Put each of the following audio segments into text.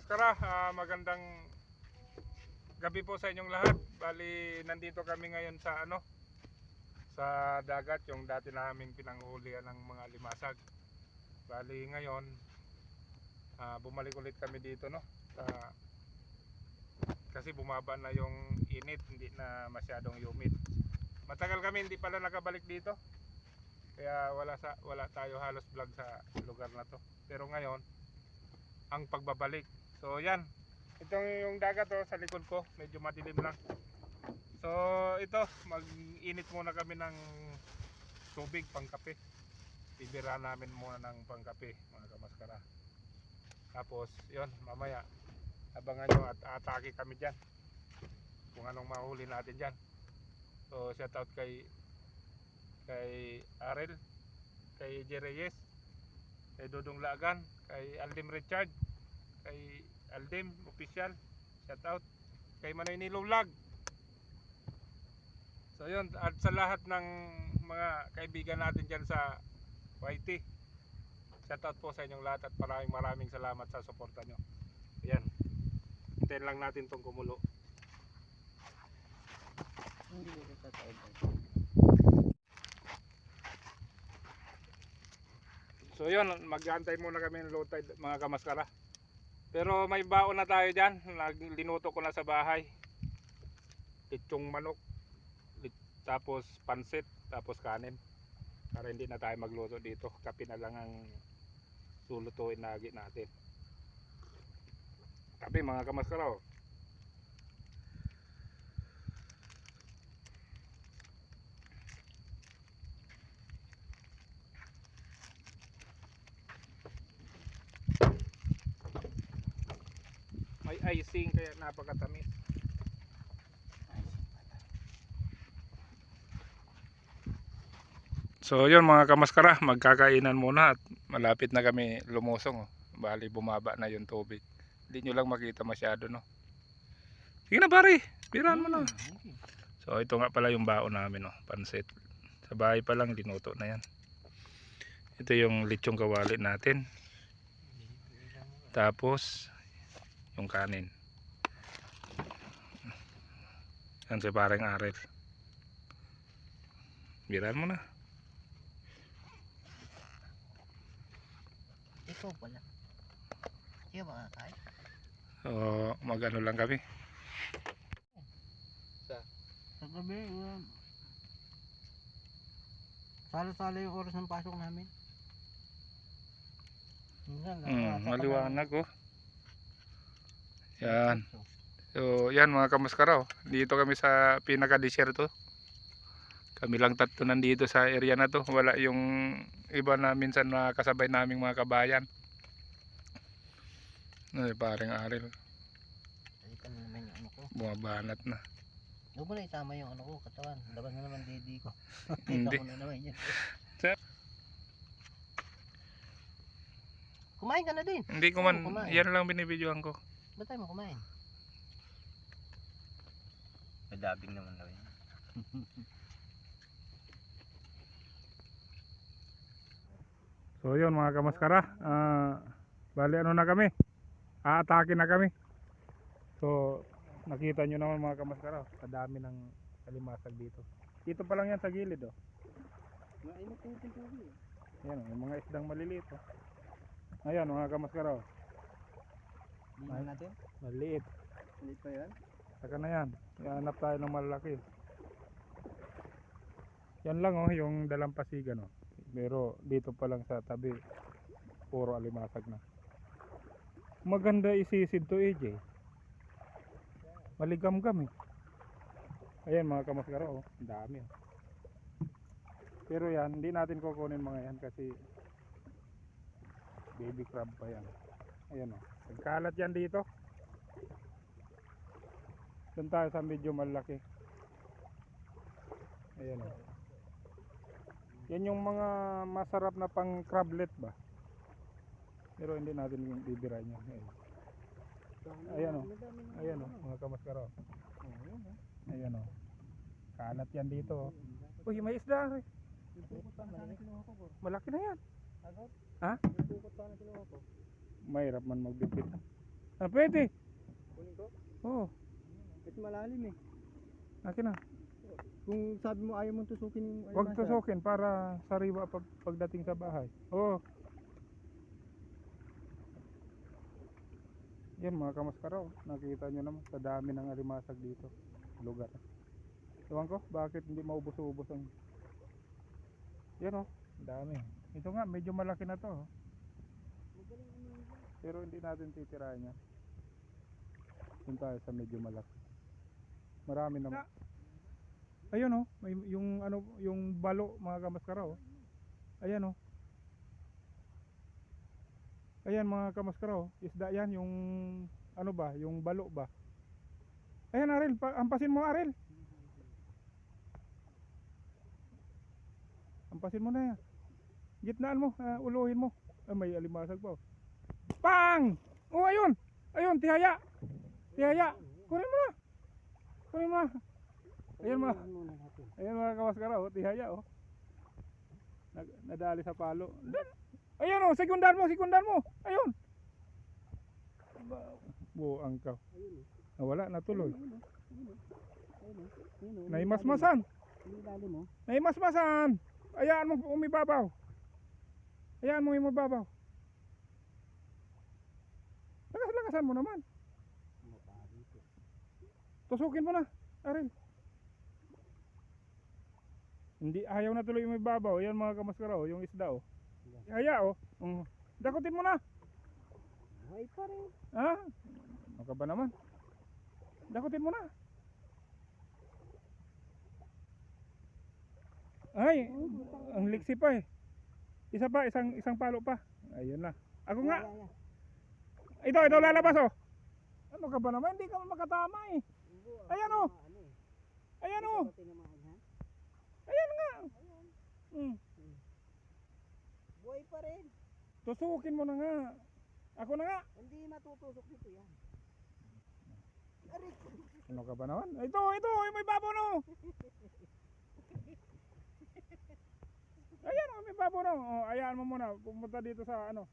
kamaskara, magandang gabi po sa inyong lahat. Bali, nandito kami ngayon sa sa dagat, yung dati naming pinanghulihan ng mga limasag. Bali, ngayon bumalik ulit kami dito, no? Kasi bumaba na yung init, hindi na masyadong humid. Matagal kami hindi pala nakabalik dito. Kaya wala tayo halos vlog sa lugar na to. Pero ngayon, ang pagbabalik. So yan, itong yung dagat sa likod ko, medyo madilim lang. So ito, mag-init muna kami ng tubig pang kape. Bibira namin muna ng pang kape, mga kamaskara. Tapos yon, mamaya abangan nyo at atake kami dyan kung anong mahuli natin dyan. So shout out kay Arel, kay Jereyes, kay Dudong Lagan, kay Aldim Richard, kay Aldim Official, shout out kay Manoy Nilo Vlog. So yun, at sa lahat ng mga kaibigan natin dyan sa YT, shout out po sa inyong lahat at maraming salamat sa suporta nyo. Ayan, hintayin lang natin tong kumulo. So yun, mag-aantay muna kami ng low tide, mga kamaskara. Pero may baon na tayo dyan. Linuto ko na sa bahay. Litsong manok, tapos pansit, tapos kanin. Para hindi na tayo magluto dito. Kape na lang ang lulutuin natin. Kape, mga kamaskara. May icing kaya napakatamis. So yun, mga kamaskara, magkakainan muna at malapit na kami lumusong. Bali bumaba na yung tubig. Hindi nyo lang makita masyado, no? Sige na pare, pirahan mo na. So ito nga pala yung baon namin, no? Pansit. Sa bahay pa lang linuto na yan. Ito yung litsong kawali natin. Tapos yung kanin. Yan si pareng Arel. Pirahan mo na. Ikaw pala. Siya ba kakain? So mag-ano lang kami. Sa gabi, salo-salo yung oras ng pasok namin. Maliwanag oh. Yan. So yan, mga kamaskara, dito kami sa pinaka-desierto. Kami lang tatlo nandito sa area na to. Wala yung iba na minsan nakasabay naming mga kabayan. Ay, parang Arel. Salita mo naman yung ano ko. Bumabanat na. Huwag mo na isama yung ano ko, katawan. Labas na naman didi ko. Hindi. Kita ko na naman yan. Kumain ka na din. Hindi ko man, yan lang binibidyoan ko. Ba't tayo mo kumain? Madabing naman daw yan. So yun, mga kamaskara, bali ano na kami, aatake na kami. So nakita nyo naman, mga kamaskara, kadami ng kalimasag dito. Dito pa lang yan sa gilid oh. Yan, yung mga isdang maliliit oh. Ayan, mga kamaskara oh. Mahal natin? Maliit. Maliit pa yan? Saka na yan, hanap tayo ng malaki. Yan lang oh, yung dalampasigan oh. Pero dito pa lang sa tabi, puro alimasag na. Maganda isisid to AJ. Maligam-gam eh. Ayan, mga kamaskara oh, dami oh. Pero yan, hindi natin kukunin mga yan kasi baby crab pa yan. Ayan oh, nagkalat yan dito. Doon tayo sa medyo malaki. Ayan oh. Yan yung mga masarap na pang crablet ba. Pero hindi natin bibirahin yan. Ayan o. Ayan o, mga kamaskara. Ayan o. Kalat yan dito o. Uy, may isda rin. Malaki na yan. Ha? Mahirap man magbibit. Ah, pwede. Kunin ko? Oo, Kasi malalim eh. akin na. Kung sabi mo ayaw mong tusukin yung Huwag tusukin para sariwa pagdating sa bahay. Oo. Yan mga kamaskaraw, nakita nyo naman sa dami ng alimasag dito lugar. Ewan ko bakit hindi maubos-ubos ang yan, oh, dami. Ito nga medyo malaki na to, oh. Pero hindi natin titirahan yan. Doon tayo sa medyo malaki. Marami naman. Ayun, oh, may yung ano, yung balo mga kamaskaraw, oh. Ayan, oh. Ayan mga kamaskaraw, isda yan, yung ano ba, yung balo ba. Ayan Aril, ampasin mo Aril. Ampasin mo na yan. Gitnaan mo, uluhin mo. May alimasag pa, oh. Pang! Oh, ayun. Ayun, tihaya. Tihaya. Kunin mo na. Kunin mo na. Ayan mga kamaskaraw, oh, tihaya, oh. Nadali sa palo. Ayan, oh, sekundan mo. Ayun. Buang ka. Wala, natuloy. Naimasmasan. Naimasmasan. Ayaan mo umibabaw. Ayaan mo umibabaw. Lakas-lakasan mo naman. Tusukin mo na, Aril. Hindi, ayaw na tuloy umibabaw. Ayan mga kamaskaraw, yung isda, oh. Haya, oh. Dakutin mo na. Buhay pa rin. Ha? Ano ka ba naman? Dakutin mo na. Ay, ang liksi pa eh. Isa pa, isang palo pa. Ayun na. Ako nga. Ito lalabas, oh. Ano ka ba naman? Hindi ka makatama eh. Ayan, oh. Ayan, oh. Ayan nga. Buhay pa rin. Tusukin mo na nga. Ako na nga. Hindi matutusok dito yan. Aray. Ano ka ba naman? Ito, may babaw no. Ayan, oh, may babaw no. Oh, ayan mo muna. Pumunta dito sa ano.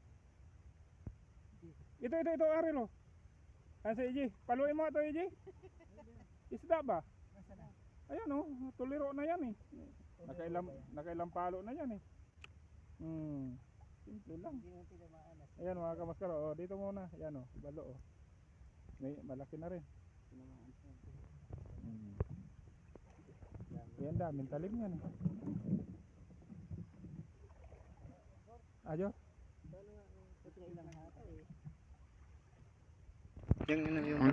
Ito, Aril, oh. Ayan si EJ. Paluin mo ito, EJ. Isda ba? Ayan, oh. Tuliro na yan eh. Nakailang palo na yan eh. Simple lang. Ayan mga kamaskaro, oh, dito muna. Ayan, oh, balo, oh. Malaki na rin. Ayan, daming talim yan eh. Ayo. Yung ano yung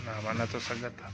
Naman na to sagat, ha.